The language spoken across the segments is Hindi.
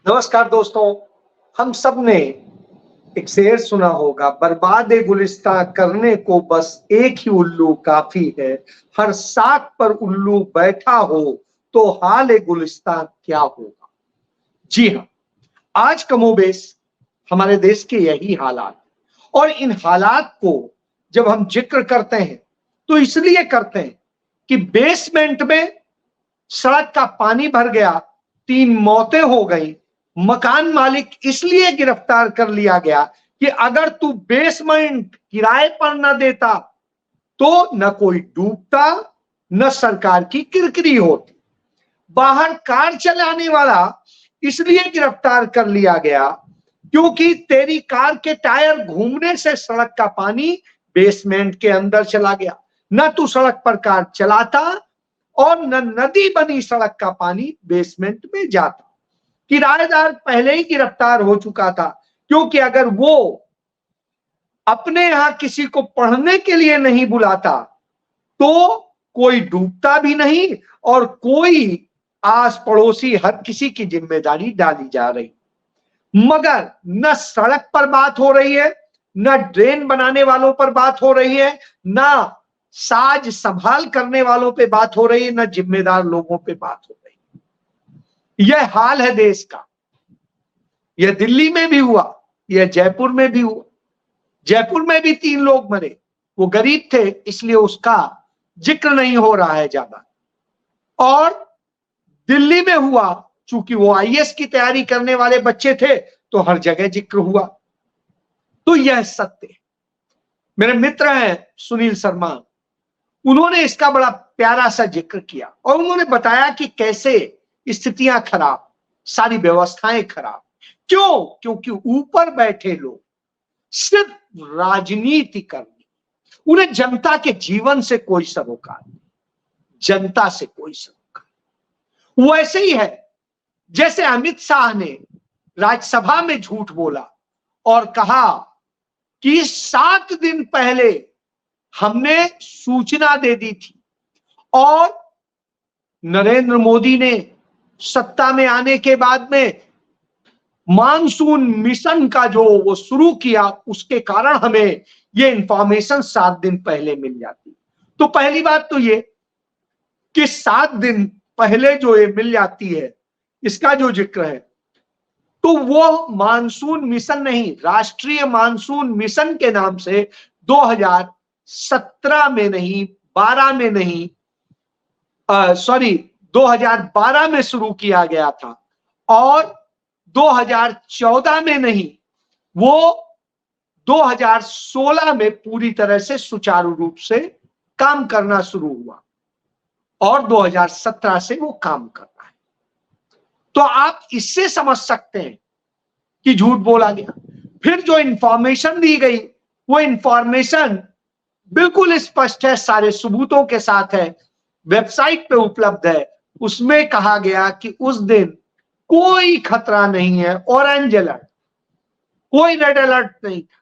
नमस्कार दोस्तों। हम सब ने एक शेर सुना होगा, बर्बाद गुलिस्तां करने को बस एक ही उल्लू काफी है। हर साख पर उल्लू बैठा हो तो हाल गुलिस्तां क्या होगा। जी हाँ, आज कमोबेश हमारे देश के यही हालात, और इन हालात को जब हम जिक्र करते हैं तो इसलिए करते हैं कि बेसमेंट में सड़क का पानी भर गया, 3 मौतें हो गई। मकान मालिक इसलिए गिरफ्तार कर लिया गया कि अगर तू बेसमेंट किराए पर न देता तो न कोई डूबता, न सरकार की किरकिरी होती। बाहर कार चलाने वाला इसलिए गिरफ्तार कर लिया गया क्योंकि तेरी कार के टायर घूमने से सड़क का पानी बेसमेंट के अंदर चला गया। न तू सड़क पर कार चलाता और न नदी बनी सड़क का पानी बेसमेंट में जाता। किराएदार पहले ही गिरफ्तार हो चुका था, क्योंकि अगर वो अपने यहां किसी को पढ़ने के लिए नहीं बुलाता तो कोई डूबता भी नहीं और कोई आस पड़ोसी हर किसी की जिम्मेदारी डाली जा रही। मगर न सड़क पर बात हो रही है, न ड्रेन बनाने वालों पर बात हो रही है, न साज संभाल करने वालों पे बात हो रही है, न जिम्मेदार लोगों पे बात हो रही है। यह हाल है देश का। यह दिल्ली में भी हुआ, यह जयपुर में भी हुआ। जयपुर में भी 3 लोग मरे। वो गरीब थे इसलिए उसका जिक्र नहीं हो रहा है ज्यादा। और दिल्ली में हुआ, चूंकि वो आईएएस की तैयारी करने वाले बच्चे थे तो हर जगह जिक्र हुआ। तो यह सत्य है। मेरे मित्र हैं सुनील शर्मा, उन्होंने इसका बड़ा प्यारा सा जिक्र किया और उन्होंने बताया कि कैसे स्थितियां खराब, सारी व्यवस्थाएं खराब। क्यों? क्योंकि ऊपर बैठे लोग सिर्फ राजनीति करनी, उन्हें जनता के जीवन से कोई सरोकार नहीं, जनता से कोई सरोकार। वैसे ही है जैसे अमित शाह ने राज्यसभा में झूठ बोला और कहा कि 7 दिन पहले हमने सूचना दे दी थी, और नरेंद्र मोदी ने सत्ता में आने के बाद में मानसून मिशन का जो वो शुरू किया, उसके कारण हमें ये इंफॉर्मेशन 7 दिन पहले मिल जाती। तो पहली बात तो ये कि 7 दिन पहले जो ये मिल जाती है, इसका जो जिक्र है, तो वो मानसून मिशन नहीं, राष्ट्रीय मानसून मिशन के नाम से 2017 में नहीं, 12 में नहीं, 2012 में शुरू किया गया था, और 2014 में नहीं, वो 2016 में पूरी तरह से सुचारू रूप से काम करना शुरू हुआ, और 2017 से वो काम कर रहा है। तो आप इससे समझ सकते हैं कि झूठ बोला गया। फिर जो इंफॉर्मेशन दी गई, वो इंफॉर्मेशन बिल्कुल स्पष्ट है, सारे सबूतों के साथ है, वेबसाइट पे उपलब्ध है। उसमें कहा गया कि उस दिन कोई खतरा नहीं है, ऑरेंज अलर्ट, कोई रेड अलर्ट नहीं था।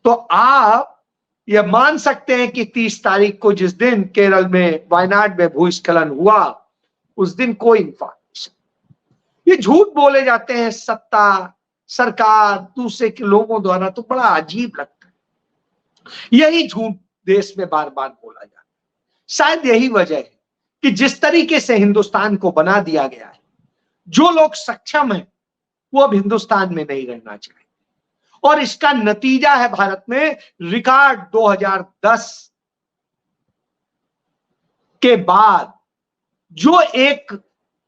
तो आप यह मान सकते हैं कि 30 तारीख को जिस दिन केरल में वायनाड में भूस्खलन हुआ, उस दिन कोई इंफॉर्मेशन, ये झूठ बोले जाते हैं सत्ता, सरकार, दूसरे के लोगों द्वारा, तो बड़ा अजीब लगता है। यही झूठ देश में बार बार बोला जाता है। शायद यही वजह है कि जिस तरीके से हिंदुस्तान को बना दिया गया है, जो लोग सक्षम हैं वो अब हिंदुस्तान में नहीं रहना चाहिए, और इसका नतीजा है भारत में रिकॉर्ड 2010 के बाद जो एक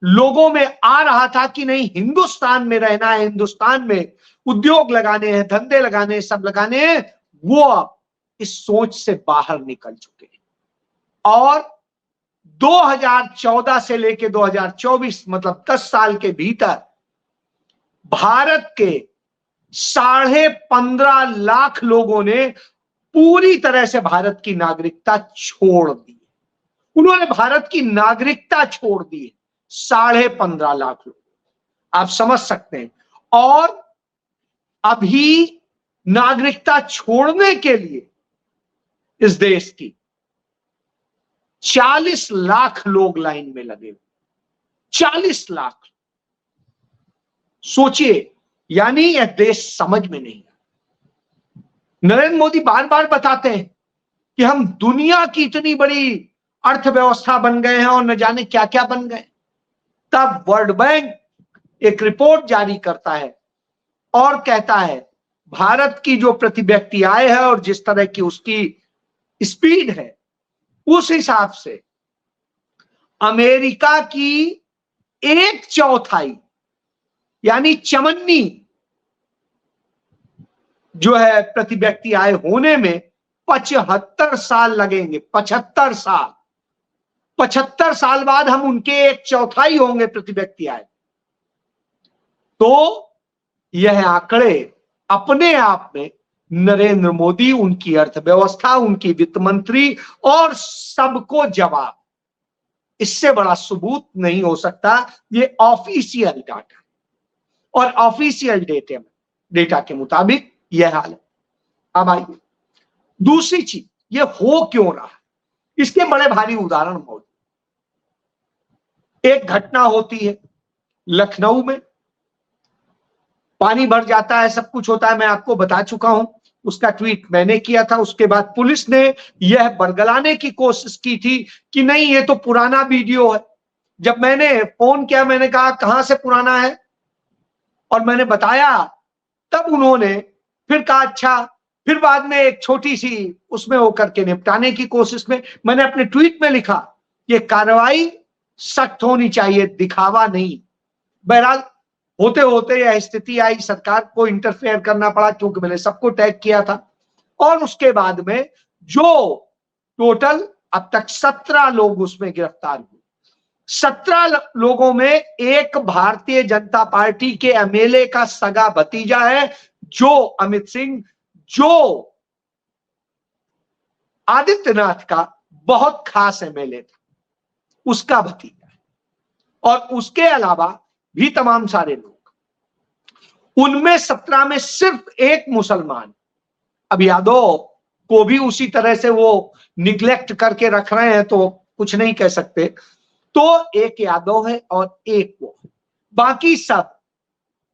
लोगों में आ रहा था कि नहीं, हिंदुस्तान में रहना है, हिंदुस्तान में उद्योग लगाने हैं, धंधे लगाने हैं, सब लगाने हैं, वो अब इस सोच से बाहर निकल चुके हैं। और 2014 से लेकर 2024, मतलब 10 साल के भीतर भारत के 15.5 लाख लोगों ने पूरी तरह से भारत की नागरिकता छोड़ दी। उन्होंने भारत की नागरिकता छोड़ दी, 15.5 लाख लोग, आप समझ सकते हैं। और अभी नागरिकता छोड़ने के लिए इस देश की 40 लाख लोग लाइन में लगे, 40 लाख। सोचिए, यानी यह देश समझ में नहीं। नरेंद्र मोदी बार बार बताते हैं कि हम दुनिया की इतनी बड़ी अर्थव्यवस्था बन गए हैं और न जाने क्या क्या बन गए। तब वर्ल्ड बैंक एक रिपोर्ट जारी करता है और कहता है भारत की जो प्रति व्यक्ति आय है और जिस तरह की उसकी स्पीड है, उस हिसाब से अमेरिका की 1/4 यानी चमन्नी जो है प्रति व्यक्ति आय होने में 75 साल लगेंगे। 75 साल, 75 साल बाद हम उनके 1/4 होंगे प्रति व्यक्ति आय। तो यह आंकड़े अपने आप में नरेंद्र मोदी, उनकी अर्थव्यवस्था, उनकी वित्त मंत्री और सबको जवाब, इससे बड़ा सबूत नहीं हो सकता। ये ऑफिशियल डाटा और ऑफिशियल डेटा के मुताबिक यह हाल है। अब आइए दूसरी चीज, ये हो क्यों रहा है, इसके बड़े भारी उदाहरण मौजूद। एक घटना होती है लखनऊ में, पानी भर जाता है, सब कुछ होता है, मैं आपको बता चुका हूं, उसका ट्वीट मैंने किया था। उसके बाद पुलिस ने यह बरगलाने की कोशिश की थी कि नहीं ये तो पुराना वीडियो है। जब मैंने फोन किया, मैंने कहा कहां से पुराना है, और मैंने बताया, तब उन्होंने फिर कहा अच्छा। फिर बाद में एक छोटी सी उसमें होकर के निपटाने की कोशिश में मैंने अपने ट्वीट में लिखा ये कार्रवाई सख्त होनी चाहिए, दिखावा नहीं। बहरहाल होते होते यह स्थिति आई, सरकार को इंटरफेयर करना पड़ा क्योंकि मैंने सबको टैग किया था। और उसके बाद में जो टोटल अब तक 17 लोग उसमें गिरफ्तार हुए। 17 लोगों में एक भारतीय जनता पार्टी के एमएलए का सगा भतीजा है, जो अमित सिंह, जो आदित्यनाथ का बहुत खास एमएलए था, उसका भतीजा है। और उसके अलावा भी तमाम सारे लोग, उनमें 17 में सिर्फ एक मुसलमान। अब यादव को भी उसी तरह से वो निग्लेक्ट करके रख रहे हैं तो कुछ नहीं कह सकते। तो एक यादव है और एक वो, बाकी सब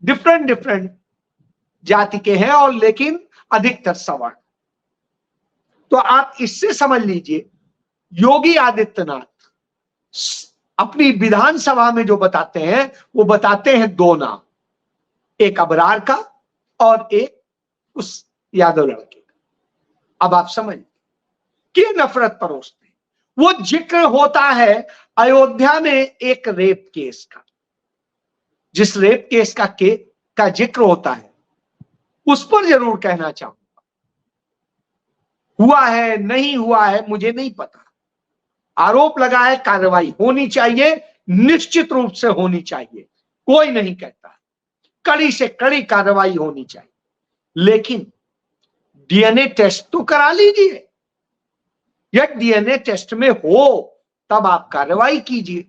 डिफरेंट जाति के हैं, और लेकिन अधिकतर सवर्ण। तो आप इससे समझ लीजिए, योगी आदित्यनाथ अपनी विधानसभा में जो बताते हैं, वो बताते हैं 2 नाम, एक अबरार का और एक उस यादव लड़के का। अब आप समझ कि नफरत परोसते हैं। वो जिक्र होता है अयोध्या में एक रेप केस का, जिस रेप केस का जिक्र होता है, उस पर जरूर कहना चाहूंगा, हुआ है नहीं हुआ है मुझे नहीं पता। आरोप लगा है, कार्रवाई होनी चाहिए, निश्चित रूप से होनी चाहिए, कोई नहीं कहता, कड़ी से कड़ी कार्रवाई होनी चाहिए। लेकिन डीएनए टेस्ट तो करा लीजिए, यदि डीएनए टेस्ट में हो तब आप कार्रवाई कीजिए।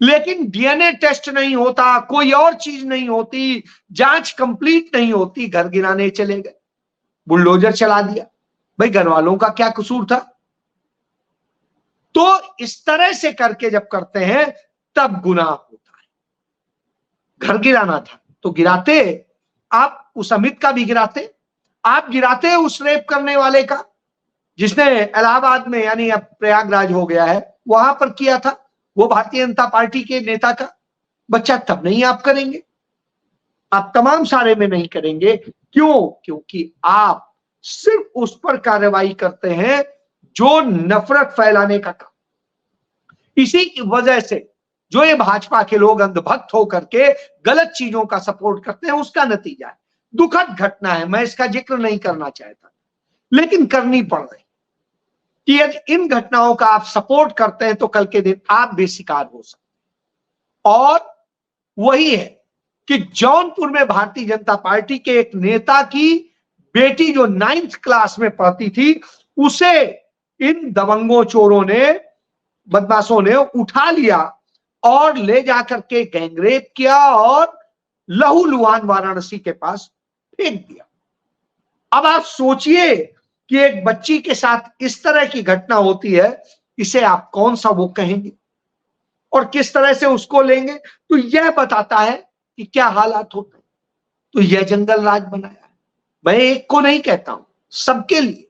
लेकिन डीएनए टेस्ट नहीं होता, कोई और चीज नहीं होती, जांच कंप्लीट नहीं होती, घर गिराने चले गए, बुलडोजर चला दिया। भाई घर वालों का क्या कसूर था? तो इस तरह से करके जब करते हैं तब गुनाह होता है। घर गिराना था तो गिराते, आप उस अमित का भी गिराते, आप गिराते उस रेप करने वाले का, जिसने इलाहाबाद में, यानी अब प्रयागराज हो गया है, वहां पर किया था, वो भारतीय जनता पार्टी के नेता का बच्चा। तब नहीं आप करेंगे, आप तमाम सारे में नहीं करेंगे। क्यों? क्योंकि आप सिर्फ उस पर कार्रवाई करते हैं जो नफरत फैलाने का काम। इसी की वजह से जो ये भाजपा के लोग अंधभक्त होकर के गलत चीजों का सपोर्ट करते हैं, उसका नतीजा है। दुखद घटना है, मैं इसका जिक्र नहीं करना चाहता, लेकिन करनी पड़ रही कि यदि इन घटनाओं का आप सपोर्ट करते हैं तो कल के दिन आप भी शिकार हो सकते। और वही है कि जौनपुर में भारतीय जनता पार्टी के एक नेता की बेटी जो 9th क्लास में पढ़ती थी, उसे इन दबंगों, चोरों ने, बदमाशों ने उठा लिया और ले जाकर के गैंगरेप किया और लहूलुहान वाराणसी के पास फेंक दिया। अब आप सोचिए कि एक बच्ची के साथ इस तरह की घटना होती है, इसे आप कौन सा वो कहेंगे और किस तरह से उसको लेंगे? तो यह बताता है कि क्या हालात होते हैं। तो यह जंगल राज बनाया है। मैं एक को नहीं कहता हूं, सबके लिए।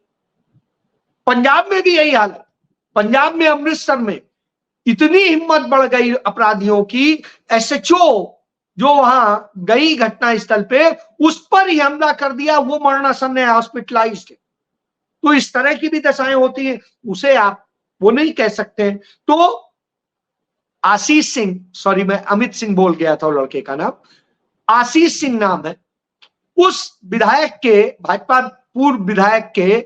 पंजाब में भी यही हालत। पंजाब में अमृतसर में इतनी हिम्मत बढ़ गई अपराधियों की, एसएचओ जो वहां गई घटना स्थल पे, उस पर ही हमला कर दिया, वो मरणासन है, हॉस्पिटलाइज्ड है। तो इस तरह की भी दशाएं होती हैं, उसे आप वो नहीं कह सकते। तो आशीष सिंह, सॉरी मैं अमित सिंह बोल गया था लड़के का नाम, आशीष सिंह नाम है, उस विधायक के, भाजपा पूर्व विधायक के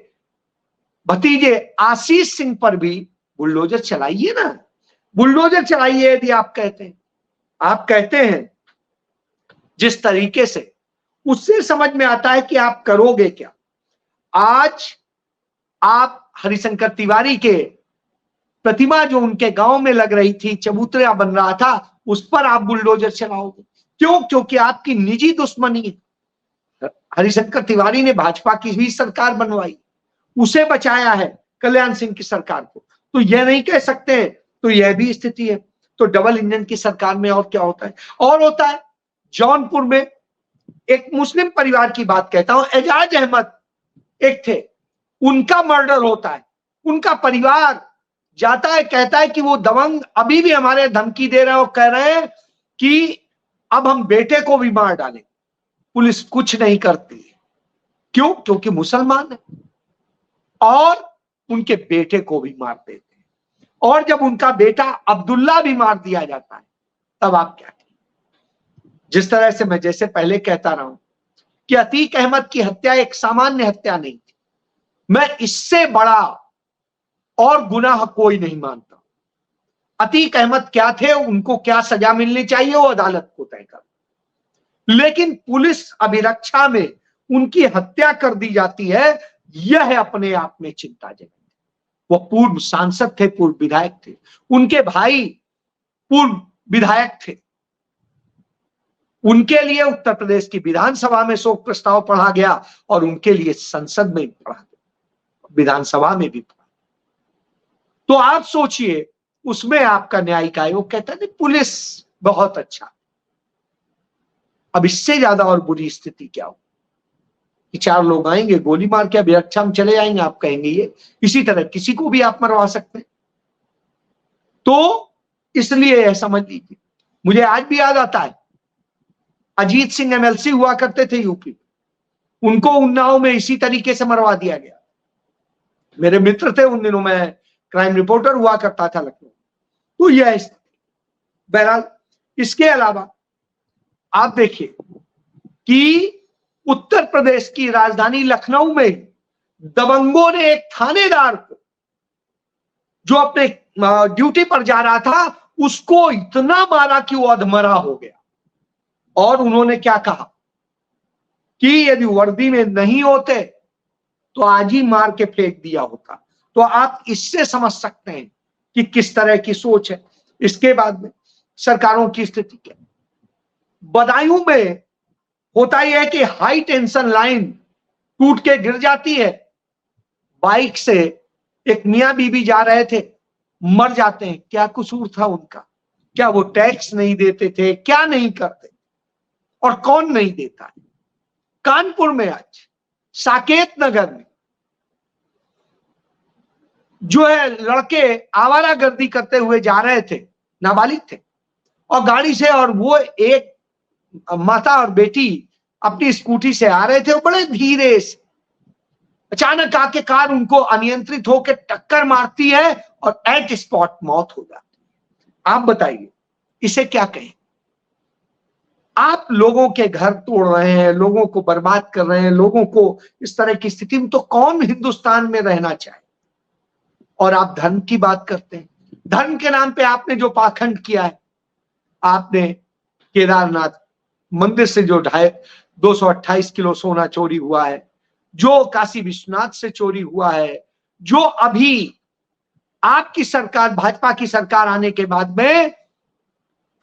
भतीजे आशीष सिंह पर भी बुलडोजर चलाइए ना, बुलडोजर चलाइए। यदि आप कहते हैं जिस तरीके से, उससे समझ में आता है कि आप करोगे क्या। आज आप हरिशंकर तिवारी के प्रतिमा जो उनके गांव में लग रही थी, चबूतरा बन रहा था, उस पर आप बुलडोजर चलाओगे। क्यों? क्योंकि आपकी निजी दुश्मनी है। हरिशंकर तिवारी ने भाजपा की भी सरकार बनवाई, उसे बचाया है कल्याण सिंह की सरकार को। तो यह नहीं कह सकते, तो यह भी स्थिति है। तो डबल इंजन की सरकार में और क्या होता है? और होता है जौनपुर में एक मुस्लिम परिवार की बात कहता हूं, एजाज अहमद एक थे, उनका मर्डर होता है। उनका परिवार जाता है, कहता है कि वो दबंग अभी भी हमारे धमकी दे रहे हैं और कह रहे हैं कि अब हम बेटे को भी मार डालें। पुलिस कुछ नहीं करती। क्यों? क्योंकि मुसलमान है, और उनके बेटे को भी मार देते हैं। और जब उनका बेटा अब्दुल्ला भी मार दिया जाता है, तब आप क्या करें? जिस तरह से मैं जैसे पहले कहता रहा हूं कि अतीक अहमद की हत्या एक सामान्य हत्या नहीं थी, मैं इससे बड़ा और गुनाह कोई नहीं मानता। अतीक अहमद क्या थे, उनको क्या सजा मिलनी चाहिए, वो अदालत को तय कर। लेकिन पुलिस अभिरक्षा में उनकी हत्या कर दी जाती है, यह अपने आप में चिंताजनक। वो पूर्व सांसद थे, पूर्व विधायक थे, उनके भाई पूर्व विधायक थे। उनके लिए उत्तर प्रदेश की विधानसभा में शोक प्रस्ताव पढ़ा गया, और उनके लिए संसद में पढ़ा गया, विधानसभा में भी पढ़ा। तो आप सोचिए, उसमें आपका न्यायिक आयोग कहता है पुलिस बहुत अच्छा। अब इससे ज्यादा और बुरी स्थिति क्या हो कि 4 लोग आएंगे, गोली मार के अभिरक्षा में चले जाएंगे, आप कहेंगे ये। इसी तरह किसी को भी आप मरवा सकते हैं। तो इसलिए यह समझ लीजिए, मुझे आज भी याद आता है, अजीत सिंह एमएलसी हुआ करते थे यूपी, उनको उन्नाव में इसी तरीके से मरवा दिया गया। मेरे मित्र थे उन दिनों, मैं क्राइम रिपोर्टर हुआ करता था लखनऊ। तो यह स्थिति। बहरहाल इसके अलावा आप देखिए कि उत्तर प्रदेश की राजधानी लखनऊ में दबंगों ने एक थानेदार को, जो अपने ड्यूटी पर जा रहा था, उसको इतना मारा कि वो अधमरा हो गया। और उन्होंने क्या कहा कि यदि वर्दी में नहीं होते तो आज ही मार के फेंक दिया होता। तो आप इससे समझ सकते हैं कि किस तरह की सोच है। इसके बाद में सरकारों की स्थिति क्या? बदायूं में होता यह है कि हाई टेंशन लाइन टूट के गिर जाती है, बाइक से एक मियां बीबी जा रहे थे, मर जाते हैं। क्या कसूर था उनका? क्या वो टैक्स नहीं देते थे? क्या नहीं करते? और कौन नहीं देता है? कानपुर में आज साकेत नगर में जो है, लड़के आवारागर्दी करते हुए जा रहे थे, नाबालिग थे, और गाड़ी से, और वो एक माता और बेटी अपनी स्कूटी से आ रहे थे, वो बड़े धीरे से, अचानक आके कार उनको अनियंत्रित होकर टक्कर मारती है और एट स्पॉट मौत हो जाती है। आप बताइए इसे क्या कहें? आप लोगों के घर तोड़ रहे हैं, लोगों को बर्बाद कर रहे हैं, लोगों को इस तरह की स्थिति में तो कौन हिंदुस्तान में रहना चाहे? और आप धर्म की बात करते हैं। धर्म के नाम पे आपने जो पाखंड किया है, आपने केदारनाथ मंदिर से जो 228 किलो सोना चोरी हुआ है, जो काशी विश्वनाथ से चोरी हुआ है, जो अभी आपकी सरकार, भाजपा की सरकार आने के बाद में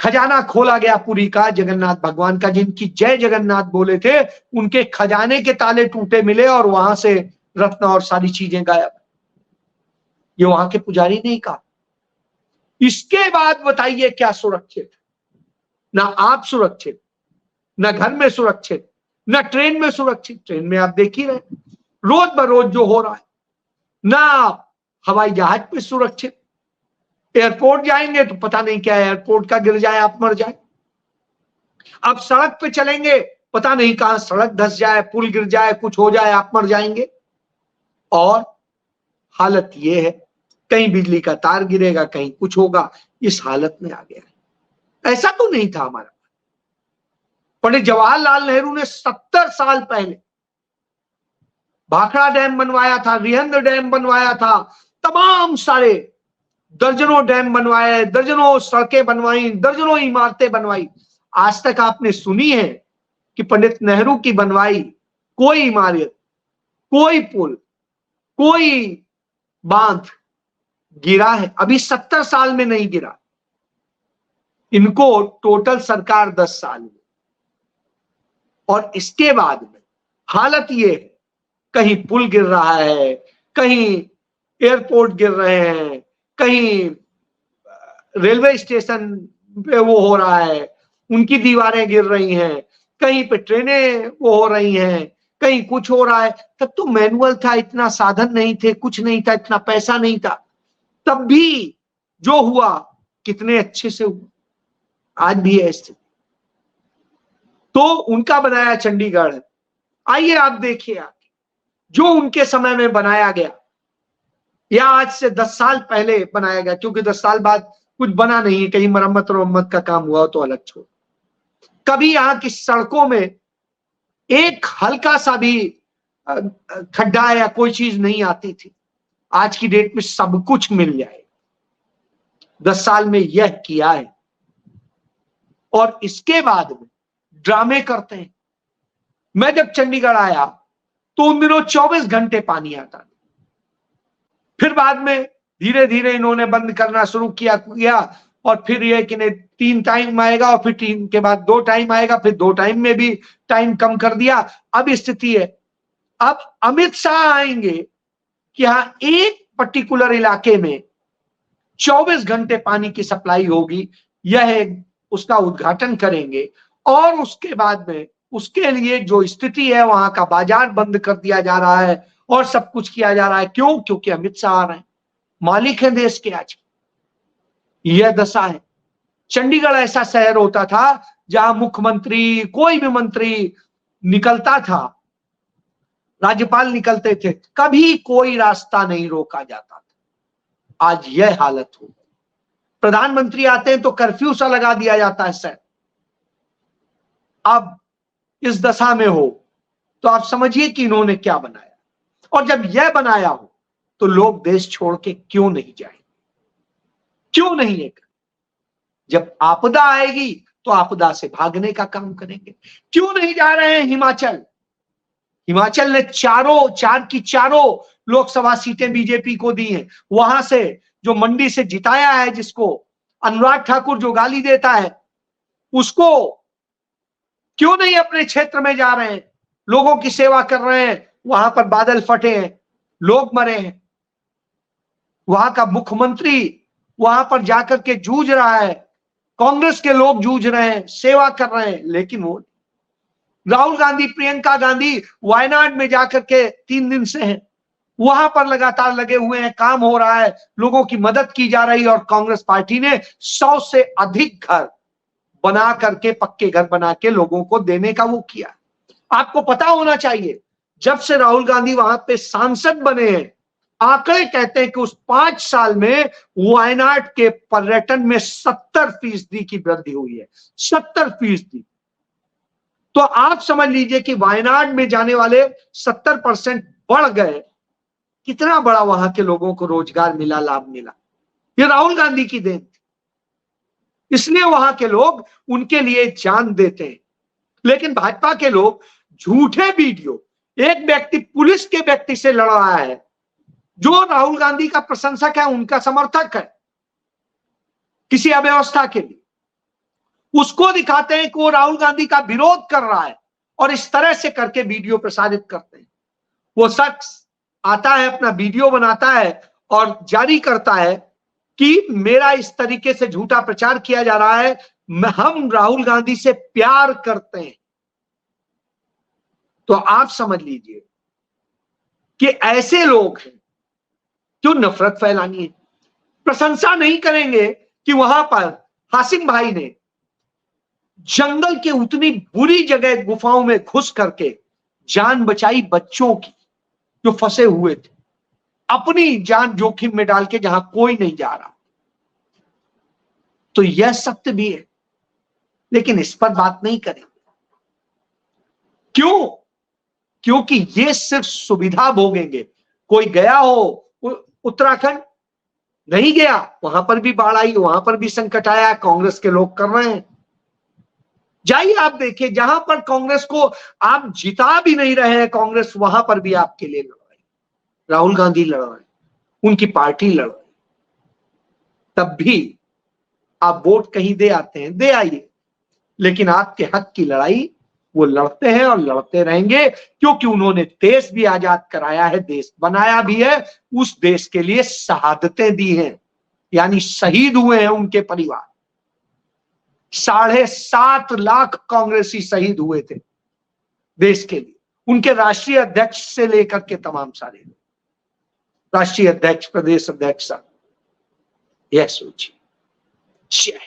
खजाना खोला गया पुरी का, जगन्नाथ भगवान का, जिनकी जय जगन्नाथ बोले थे, उनके खजाने के ताले टूटे मिले और वहां से रत्न और सारी चीजें गायब। ये वहां के पुजारी ने कहा। इसके बाद बताइए क्या सुरक्षित? ना आप सुरक्षित, न घर में सुरक्षित, न ट्रेन में सुरक्षित। ट्रेन में आप देख ही रहे रोज बरोज जो हो रहा है, ना हवाई जहाज पे सुरक्षित। एयरपोर्ट जाएंगे तो पता नहीं क्या एयरपोर्ट का गिर जाए, आप मर जाए। अब सड़क पे चलेंगे, पता नहीं कहां सड़क धस जाए, पुल गिर जाए, कुछ हो जाए, आप मर जाएंगे। और हालत ये है, कहीं बिजली का तार गिरेगा, कहीं कुछ होगा, इस हालत में आ गया है। ऐसा तो नहीं था हमारा। पंडित जवाहरलाल नेहरू ने 70 साल पहले भाखड़ा डैम बनवाया था, रिहंद डैम बनवाया था, तमाम सारे दर्जनों डैम बनवाए, दर्जनों सड़कें बनवाई, दर्जनों इमारतें बनवाई। आज तक आपने सुनी है कि पंडित नेहरू की बनवाई कोई इमारत, कोई पुल, कोई बांध गिरा है? अभी 70 साल में नहीं गिरा। इनको टोटल सरकार 10 साल में, और इसके बाद में हालत ये है, कहीं पुल गिर रहा है, कहीं एयरपोर्ट गिर रहे हैं, कहीं रेलवे स्टेशन पे वो हो रहा है, उनकी दीवारें गिर रही हैं, कहीं पे ट्रेनें वो हो रही हैं, कहीं कुछ हो रहा है। तब तो मैनुअल था, इतना साधन नहीं थे, कुछ नहीं था, इतना पैसा नहीं था, तब भी जो हुआ कितने अच्छे से हुआ। आज भी है स्थिति। तो उनका बनाया चंडीगढ़, आइए आप देखिए आगे जो उनके समय में बनाया गया, या आज से 10 साल पहले बनाया गया, क्योंकि 10 साल बाद कुछ बना नहीं है, कहीं मरम्मत का काम हुआ तो अलग छोड़। कभी यहां की सड़कों में एक हल्का सा भी खड्डा या कोई चीज नहीं आती थी। आज की डेट में सब कुछ मिल जाए। 10 साल में यह किया है, और इसके बाद में ड्रामे करते हैं। मैं जब चंडीगढ़ आया तो उन दिनों 24 घंटे पानी आता था। फिर बाद में धीरे धीरे इन्होंने बंद करना शुरू किया, और फिर यह कि 3 टाइम आएगा, और फिर 3 के बाद 2 टाइम आएगा, फिर 2 टाइम में भी टाइम कम कर दिया। अब स्थिति है, अब अमित शाह आएंगे कि यहां एक पर्टिकुलर इलाके में 24 घंटे पानी की सप्लाई होगी, यह उसका उद्घाटन करेंगे, और उसके बाद में उसके लिए जो स्थिति है, वहां का बाजार बंद कर दिया जा रहा है और सब कुछ किया जा रहा है। क्यों? क्योंकि अमित शाह आ रहे हैं, मालिक है देश के। आज यह दशा है। चंडीगढ़ ऐसा शहर होता था जहां मुख्यमंत्री, कोई भी मंत्री निकलता था, राज्यपाल निकलते थे, कभी कोई रास्ता नहीं रोका जाता था। आज यह हालत हो गई। प्रधानमंत्री आते हैं तो कर्फ्यू सा लगा दिया जाता है सर। अब इस दशा में हो तो आप समझिए कि इन्होंने क्या बनाया। और जब यह बनाया हो तो लोग देश छोड़ के क्यों नहीं जाएंगे? क्यों नहीं है? जब आपदा आएगी तो आपदा से भागने का काम करेंगे। क्यों नहीं जा रहे हैं हिमाचल? हिमाचल ने चार की चारों लोकसभा सीटें बीजेपी को दी हैं। वहां से जो मंडी से जिताया है, जिसको अनुराग ठाकुर जो गाली देता है, उसको क्यों नहीं अपने क्षेत्र में जा रहे हैं, लोगों की सेवा कर रहे हैं? वहां पर बादल फटे हैं, लोग मरे हैं, वहां का मुख्यमंत्री वहां पर जाकर के जूझ रहा है, कांग्रेस के लोग जूझ रहे हैं, सेवा कर रहे हैं, लेकिन वो राहुल गांधी, प्रियंका गांधी वायनाड में जाकर के 3 दिन से हैं, वहां पर लगातार लगे हुए हैं, काम हो रहा है, लोगों की मदद की जा रही है। और कांग्रेस पार्टी ने 100 से अधिक घर बना करके, पक्के घर बना के लोगों को देने का वो किया। आपको पता होना चाहिए, जब से राहुल गांधी वहां पे सांसद बने हैं, आंकड़े कहते हैं कि उस 5 साल में वायनाड के पर्यटन में 70% की वृद्धि हुई है। 70%। तो आप समझ लीजिए कि वायनाड में जाने वाले 70% बढ़ गए। कितना बड़ा वहां के लोगों को रोजगार मिला, लाभ मिला। ये राहुल गांधी की देन थी, इसलिए वहां के लोग उनके लिए जान देते हैं। लेकिन भाजपा के लोग झूठे वीडियो, एक व्यक्ति पुलिस के व्यक्ति से लड़ रहा है जो राहुल गांधी का प्रशंसक है, उनका समर्थक है, किसी अव्यवस्था के लिए, उसको दिखाते हैं कि वो राहुल गांधी का विरोध कर रहा है, और इस तरह से करके वीडियो प्रसारित करते हैं। वो शख्स आता है, अपना वीडियो बनाता है और जारी करता है कि मेरा इस तरीके से झूठा प्रचार किया जा रहा है, हम राहुल गांधी से प्यार करते हैं। तो आप समझ लीजिए कि ऐसे लोग हैं, क्यों नफरत फैलानी है। प्रशंसा नहीं करेंगे कि वहां पर हासिम भाई ने जंगल के उतनी बुरी जगह गुफाओं में घुस करके जान बचाई बच्चों की जो फंसे हुए थे, अपनी जान जोखिम में डाल के, जहां कोई नहीं जा रहा। तो यह सत्य भी है, लेकिन इस पर बात नहीं करेंगे। क्यों? क्योंकि ये सिर्फ सुविधा भोगेंगे। कोई गया हो उत्तराखंड, नहीं गया, वहां पर भी बाढ़ आई, वहां पर भी संकट आया, कांग्रेस के लोग कर रहे हैं। जाइए आप देखिए, जहां पर कांग्रेस को आप जिता भी नहीं रहे हैं, कांग्रेस वहां पर भी आपके लिए लड़ रही। राहुल गांधी लड़ रहे, उनकी पार्टी लड़ रही, तब भी आप वोट कहीं दे आते हैं, दे आइए, लेकिन आपके हक की लड़ाई वो लड़ते हैं और लड़ते रहेंगे, क्योंकि उन्होंने देश भी आजाद कराया है, देश बनाया भी है, उस देश के लिए शहादतें दी हैं, यानी शहीद हुए हैं उनके परिवार। 7.5 लाख कांग्रेसी शहीद हुए थे देश के लिए, उनके राष्ट्रीय अध्यक्ष से लेकर के तमाम सारे राष्ट्रीय अध्यक्ष, प्रदेश अध्यक्ष, यह सोचिए। जय